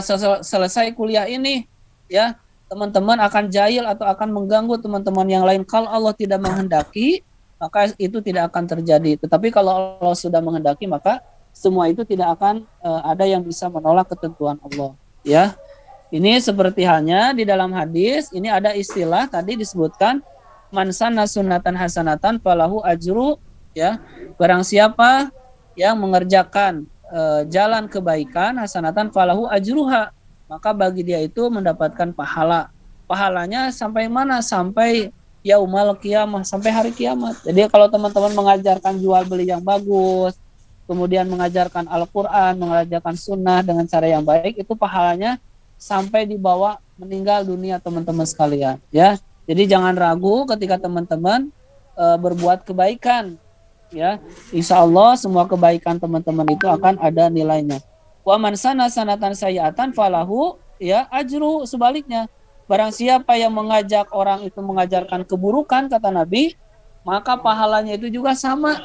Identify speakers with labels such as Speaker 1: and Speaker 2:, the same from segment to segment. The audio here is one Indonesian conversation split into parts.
Speaker 1: selesai kuliah ini, ya, teman-teman akan jahil atau akan mengganggu teman-teman yang lain. Kalau Allah tidak menghendaki, maka itu tidak akan terjadi. Tetapi kalau Allah sudah menghendaki, maka semua itu tidak akan ada yang bisa menolak ketentuan Allah. Ya, ini seperti halnya di dalam hadis, ini ada istilah tadi disebutkan man sanna sunnatan hasanatan falahu ajru, ya. Barang siapa yang mengerjakan jalan kebaikan hasanatan falahu ajruha, maka bagi dia itu mendapatkan pahala. Pahalanya sampai mana? Sampai yaumal kiamah, sampai hari kiamat. Jadi kalau teman-teman mengajarkan jual beli yang bagus, kemudian mengajarkan Al-Quran, mengajarkan sunnah dengan cara yang baik, itu pahalanya sampai dibawa meninggal dunia teman-teman sekalian, ya. Jadi jangan ragu ketika teman-teman berbuat kebaikan, ya. Insya Allah semua kebaikan teman-teman itu akan ada nilainya. Wa man sana sanatan sayyatan falahu, ya, ajru, sebaliknya. Barang siapa yang mengajak orang itu mengajarkan keburukan, kata Nabi, maka pahalanya itu juga sama,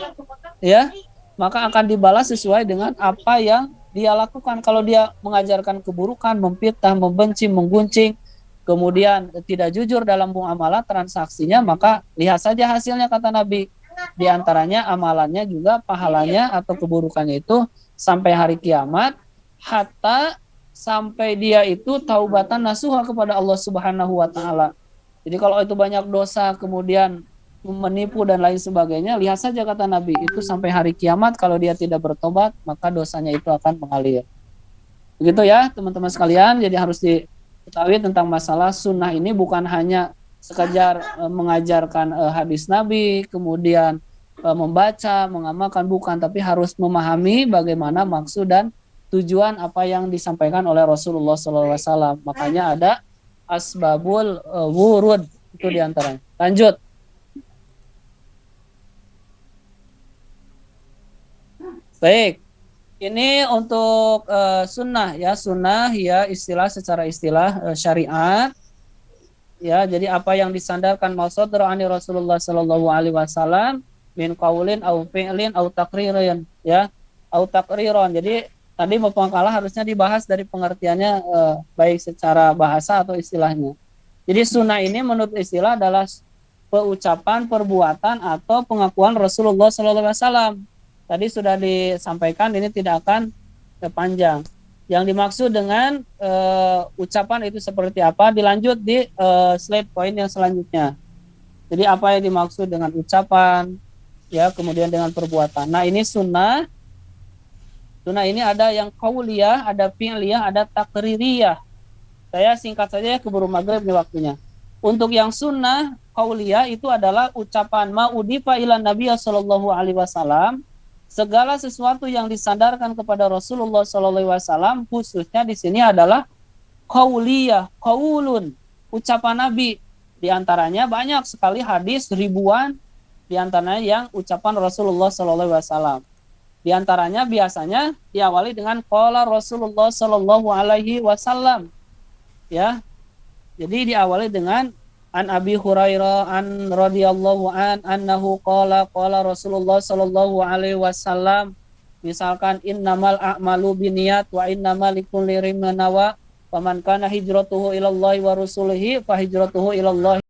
Speaker 1: ya. Maka akan dibalas sesuai dengan apa yang dia lakukan. Kalau dia mengajarkan keburukan, memfitnah, membenci, menggunjing, kemudian tidak jujur dalam muamalah transaksinya, maka lihat saja hasilnya, kata Nabi. Di antaranya amalannya juga pahalanya atau keburukannya itu sampai hari kiamat, hatta sampai dia itu taubatan nasuha kepada Allah Subhanahu wa taala. Jadi kalau itu banyak dosa kemudian menipu dan lain sebagainya, lihat saja, kata Nabi, itu sampai hari kiamat kalau dia tidak bertobat, maka dosanya itu akan mengalir. Begitu ya teman-teman sekalian. Jadi harus diketahui tentang masalah sunnah ini bukan hanya sekedar mengajarkan hadis Nabi, kemudian membaca, mengamalkan, bukan, tapi harus memahami bagaimana maksud dan tujuan apa yang disampaikan oleh Rasulullah SAW. Makanya ada asbabul wurud, itu diantaranya. Lanjut. Baik, ini untuk sunnah, ya. Sunnah, ya, istilah secara istilah syariat, ya. Jadi apa yang disandarkan maksud ani Rasulullah Shallallahu Alaihi Wasallam min qaulin au fi'lin au taqririn, ya, au taqriron. Jadi tadi pengkalah harusnya dibahas dari pengertiannya, baik secara bahasa atau istilahnya. Jadi sunnah ini menurut istilah adalah pengucapan, perbuatan atau pengakuan Rasulullah Shallallahu Alaihi Wasallam. Tadi sudah disampaikan, ini tidak akan panjang. Yang dimaksud dengan ucapan itu seperti apa, dilanjut di slide point yang selanjutnya. Jadi apa yang dimaksud dengan ucapan, ya, kemudian dengan perbuatan. Nah, ini sunnah. Sunnah ini ada yang qauliyah, ada fi'liyah, ada taqririyah. Saya singkat saja ya, keburu maghrib nih waktunya. Untuk yang sunnah qauliyah itu adalah ucapan ma'udifa ila Nabi sallallahu alaihi wasallam, segala sesuatu yang disandarkan kepada Rasulullah sallallahu alaihi wasallam, khususnya di sini adalah qauliyah, qaulun, ucapan Nabi. Di antaranya banyak sekali hadis, ribuan di antaranya yang ucapan Rasulullah sallallahu alaihi wasallam. Di antaranya biasanya diawali dengan qala Rasulullah sallallahu alaihi wasallam, ya. Jadi diawali dengan an Abi Hurairah an radhiyallahu an annahu qala qala Rasulullah sallallahu alaihi wasallam. Misalkan innamal a'malu binniyat wa innamal likulli imrin ma nawa, faman kana hijratuhu ilallahi wa rasulihi fa hijratuhu ilallahi